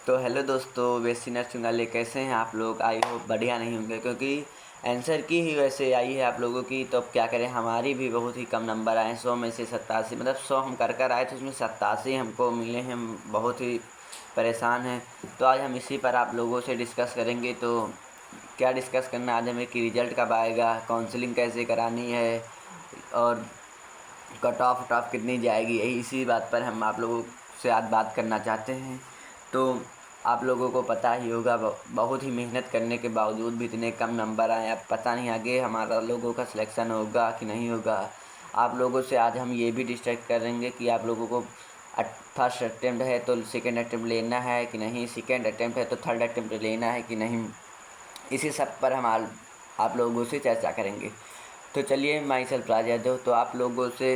तो हेलो दोस्तों, बेसी नर्सिंग वाले कैसे हैं आप लोग। आई होप बढ़िया नहीं होंगे, क्योंकि आंसर की ही वैसे आई है आप लोगों की। तो अब क्या करें, हमारी भी बहुत ही कम नंबर आए, 100 में से 87, मतलब 100 हम कर आए थे, उसमें 87 हमको मिले हैं। हम बहुत ही परेशान हैं। तो आज हम इसी पर आप लोगों से डिस्कस करेंगे। तो क्या डिस्कस करना आज हमें कि रिज़ल्ट कब आएगा, काउंसलिंग कैसे करानी है, और कट ऑफ कितनी जाएगी, यही इसी बात पर हम आप लोगों से आज बात करना चाहते हैं। तो आप लोगों को पता ही होगा, बहुत ही मेहनत करने के बावजूद भी इतने कम नंबर आए। अब पता नहीं आगे हमारा लोगों का सिलेक्शन होगा कि नहीं होगा। आप लोगों से आज हम ये भी डिस्कस करेंगे कि आप लोगों को फर्स्ट अटेम्प्ट है तो सेकेंड अटेम्प्ट लेना है कि नहीं, सेकेंड अटेम्प्ट है तो थर्ड अटेम्प्ट लेना है कि नहीं। इसी सब पर हम आप लोगों से चर्चा करेंगे। तो चलिए, माई सेल्फ राज यादव। तो आप लोगों से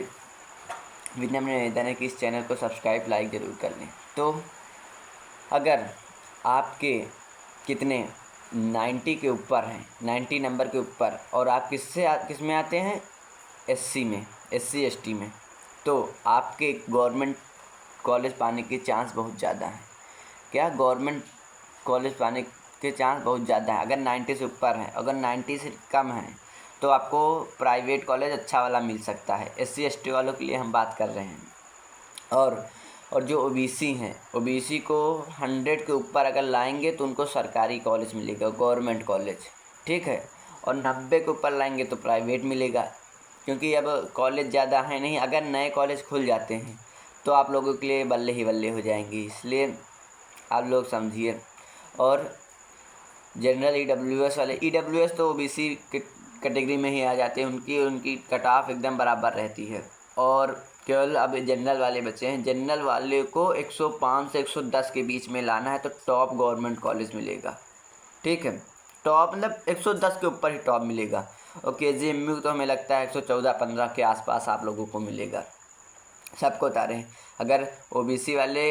विनम्र निवेदन है कि इस चैनल को सब्सक्राइब लाइक ज़रूर कर लें। तो अगर आपके कितने 90 के ऊपर हैं, 90 नंबर के ऊपर, और आप किस में आते हैं, एससी में, एससी एसटी में, तो आपके गवर्नमेंट कॉलेज पाने के चांस बहुत ज़्यादा हैं। क्या गवर्नमेंट कॉलेज पाने के चांस बहुत ज़्यादा हैं अगर 90 से ऊपर हैं। अगर 90 से कम हैं तो आपको प्राइवेट कॉलेज अच्छा वाला मिल सकता है। एससी एसटी वालों के लिए हम बात कर रहे हैं। और जो ओबीसी हैं, ओबीसी को 100 के ऊपर अगर लाएंगे तो उनको सरकारी कॉलेज मिलेगा, गवर्नमेंट कॉलेज, ठीक है। और 90 के ऊपर लाएंगे तो प्राइवेट मिलेगा, क्योंकि अब कॉलेज ज़्यादा है नहीं। अगर नए कॉलेज खुल जाते हैं तो आप लोगों के लिए बल्ले ही बल्ले हो जाएंगी, इसलिए आप लोग समझिए। और जनरल ईडब्ल्यूएस वाले, ईडब्ल्यूएस तो ओबीसी कैटेगरी में ही आ जाते हैं, उनकी कट ऑफ एकदम बराबर रहती है। और केवल अब जनरल वाले बच्चे हैं। जनरल वाले को 105 से 110 के बीच में लाना है तो टॉप गवर्नमेंट कॉलेज मिलेगा, ठीक है। टॉप मतलब 110 के ऊपर ही टॉप मिलेगा। और केजीएमयू तो हमें लगता है 114-15 के आसपास आप लोगों को मिलेगा। सबको उतारे हैं। अगर ओबीसी वाले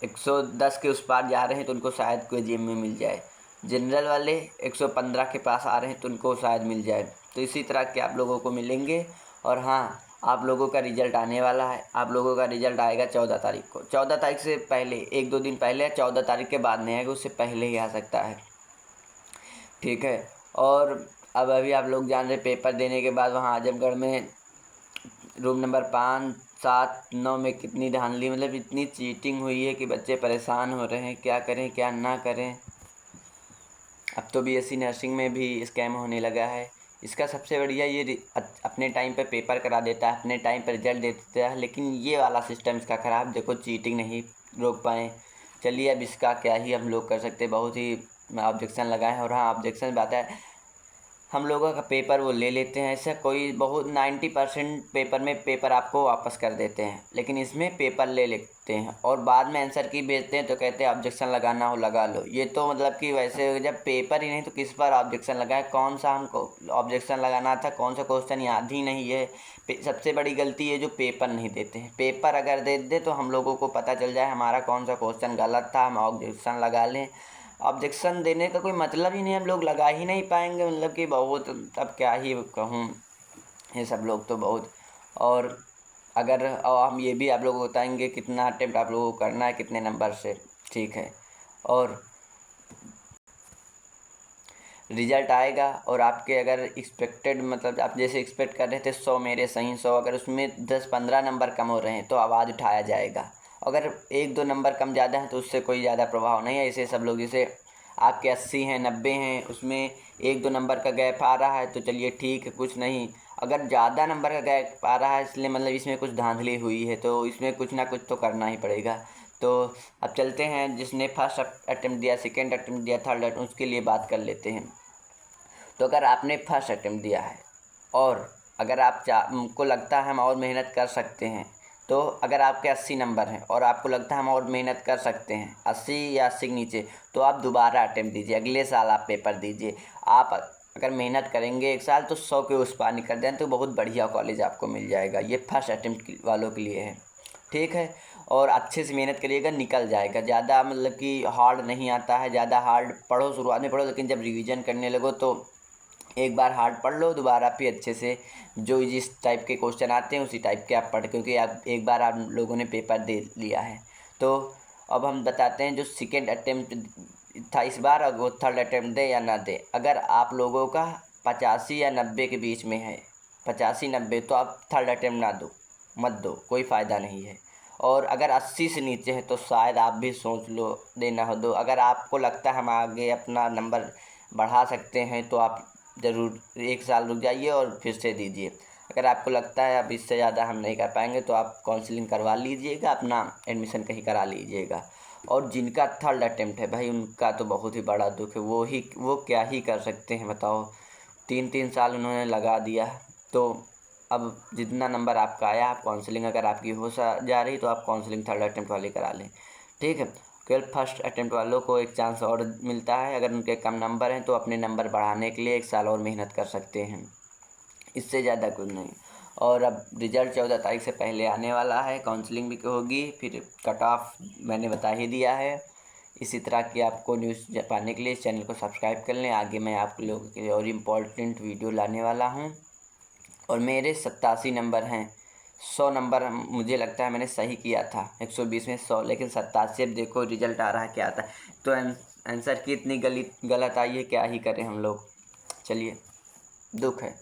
110 के उस पार जा रहे हैं तो उनको शायद केजीएमयू मिल जाए। जनरल वाले 115 के पास आ रहे हैं तो उनको शायद मिल जाए। तो इसी तरह के आप लोगों को मिलेंगे। और हाँ, आप लोगों का रिज़ल्ट आने वाला है। आप लोगों का रिज़ल्ट आएगा 14 तारीख को। 14 तारीख से पहले 1-2 दिन पहले, या 14 तारीख के बाद नहीं आएगा, उससे पहले ही आ सकता है, ठीक है। और अब अभी आप लोग जान रहे, पेपर देने के बाद वहाँ आजमगढ़ में रूम नंबर 5, 7, 9 में कितनी धांधली, मतलब इतनी चीटिंग हुई है कि बच्चे परेशान हो रहे हैं। क्या करें क्या ना करें। अब तो बीएससी नर्सिंग में भी स्कैम होने लगा है। इसका सबसे बढ़िया ये अपने टाइम पे पेपर करा देता है, अपने टाइम पर रिजल्ट दे देता है, लेकिन ये वाला सिस्टम इसका ख़राब। देखो, चीटिंग नहीं रोक पाए। चलिए, अब इसका क्या ही हम लोग कर सकते, बहुत ही ऑब्जेक्शन लगाए हैं। और हाँ, ऑब्जेक्शन बात है, हम लोगों का पेपर वो ले लेते हैं। ऐसा कोई बहुत 90% पेपर में पेपर आपको वापस कर देते हैं, लेकिन इसमें पेपर ले लेते हैं और बाद में आंसर की भेजते हैं तो कहते हैं ऑब्जेक्शन लगाना हो लगा लो। ये तो मतलब कि वैसे जब पेपर ही नहीं तो किस पर ऑब्जेक्शन लगाए। कौन सा हमको ऑब्जेक्शन लगाना था, कौन सा क्वेश्चन याद ही नहीं है। सबसे बड़ी गलती है जो पेपर नहीं देते हैं। पेपर अगर दे दे तो हम लोगों को पता चल जाए हमारा कौन सा क्वेश्चन गलत था, हम ऑब्जेक्शन लगा लें। ऑब्जेक्शन देने का कोई मतलब ही नहीं, हम लोग लगा ही नहीं पाएंगे। मतलब कि बहुत, अब क्या ही कहूँ, ये सब लोग तो बहुत। और हम ये भी आप लोगों को बताएंगे कितना अटेम्प्ट आप लोगों को करना है, कितने नंबर से, ठीक है। और रिज़ल्ट आएगा और आपके अगर एक्सपेक्टेड, मतलब आप जैसे एक्सपेक्ट कर रहे थे 100 मेरे सही 100, अगर उसमें 10-15 नंबर कम हो रहे हैं तो आवाज़ उठाया जाएगा। अगर 1-2 नंबर कम ज़्यादा है तो उससे कोई ज़्यादा प्रभाव नहीं है। ऐसे सब लोग, जैसे आपके 80 हैं, 90 हैं, उसमें 1-2 नंबर का गैप आ रहा है तो चलिए ठीक है, कुछ नहीं। अगर ज़्यादा नंबर का गैप आ रहा है, इसलिए मतलब इसमें कुछ धांधली हुई है, तो इसमें कुछ ना कुछ तो करना ही पड़ेगा। तो अब चलते हैं, जिसने फर्स्ट अटेम्प्ट दिया, सेकेंड अटेम्प्ट दिया, थर्ड अटेम्प्ट, उसके लिए बात कर लेते हैं। तो अगर आपने फर्स्ट अटेम्प्ट दिया है और अगर आपको लगता है हम और मेहनत कर सकते हैं, तो अगर आपके 80 नंबर हैं और आपको लगता है हम और मेहनत कर सकते हैं 80 या 80 के नीचे, तो आप दोबारा अटेम्प्ट दीजिए। अगले साल आप पेपर दीजिए। आप अगर मेहनत करेंगे 1 साल तो 100 के उस पार निकल जाए तो बहुत बढ़िया कॉलेज आपको मिल जाएगा। ये फर्स्ट अटेम्प्ट वालों के लिए है, ठीक है। और अच्छे से मेहनत करिएगा, निकल जाएगा। ज़्यादा मतलब कि हार्ड नहीं आता है, ज़्यादा हार्ड पढ़ो, शुरुआत में पढ़ो, लेकिन जब रिवीजन करने लगो तो एक बार हार्ड पढ़ लो, दोबारा फिर अच्छे से जो जिस टाइप के क्वेश्चन आते हैं उसी टाइप के आप पढ़, क्योंकि आप एक बार आप लोगों ने पेपर दे लिया है। तो अब हम बताते हैं जो सेकेंड अटेम्प्ट था इस बार, और वो थर्ड अटेम्प्ट दे या ना दे। अगर आप लोगों का 85 या 90 के बीच में है, 85-90, तो आप थर्ड अटेम्प्ट ना दो, मत दो, कोई फ़ायदा नहीं है। और अगर 80 से नीचे है तो शायद आप भी सोच लो देना हो दो। अगर आपको लगता है हम आगे अपना नंबर बढ़ा सकते हैं तो आप ज़रूर 1 साल रुक जाइए और फिर से दीजिए। अगर आपको लगता है अब इससे ज़्यादा हम नहीं कर पाएंगे तो आप काउंसलिंग करवा लीजिएगा, अपना एडमिशन कहीं करा लीजिएगा। और जिनका थर्ड अटेम्प्ट है भाई, उनका तो बहुत ही बड़ा दुख है। वो क्या ही कर सकते हैं बताओ, 3-3 साल उन्होंने लगा दिया। तो अब जितना नंबर आपका आया, आप काउंसलिंग अगर आपकी हो जा रही तो आप काउंसलिंग थर्ड अटेम्प्ट वाली करा लें, ठीक है। केवल फर्स्ट अटेम्प्ट वालों को एक चांस और मिलता है। अगर उनके कम नंबर हैं तो अपने नंबर बढ़ाने के लिए 1 साल और मेहनत कर सकते हैं, इससे ज़्यादा कुछ नहीं। और अब रिज़ल्ट 14 तारीख से पहले आने वाला है, काउंसलिंग भी होगी, फिर कट ऑफ मैंने बता ही दिया है। इसी तरह की आपको न्यूज़ पाने के लिए इस चैनल को सब्सक्राइब कर लें। आगे मैं आप लोगों के लिए और इम्पोर्टेंट वीडियो लाने वाला हूँ। और मेरे 87 नंबर हैं, 100 नंबर मुझे लगता है मैंने सही किया था, 120 में 100, लेकिन 87। अब देखो रिज़ल्ट आ रहा है क्या आता है। तो आंसर की इतनी गलत आई है, क्या ही करें हम लोग। चलिए, दुख है।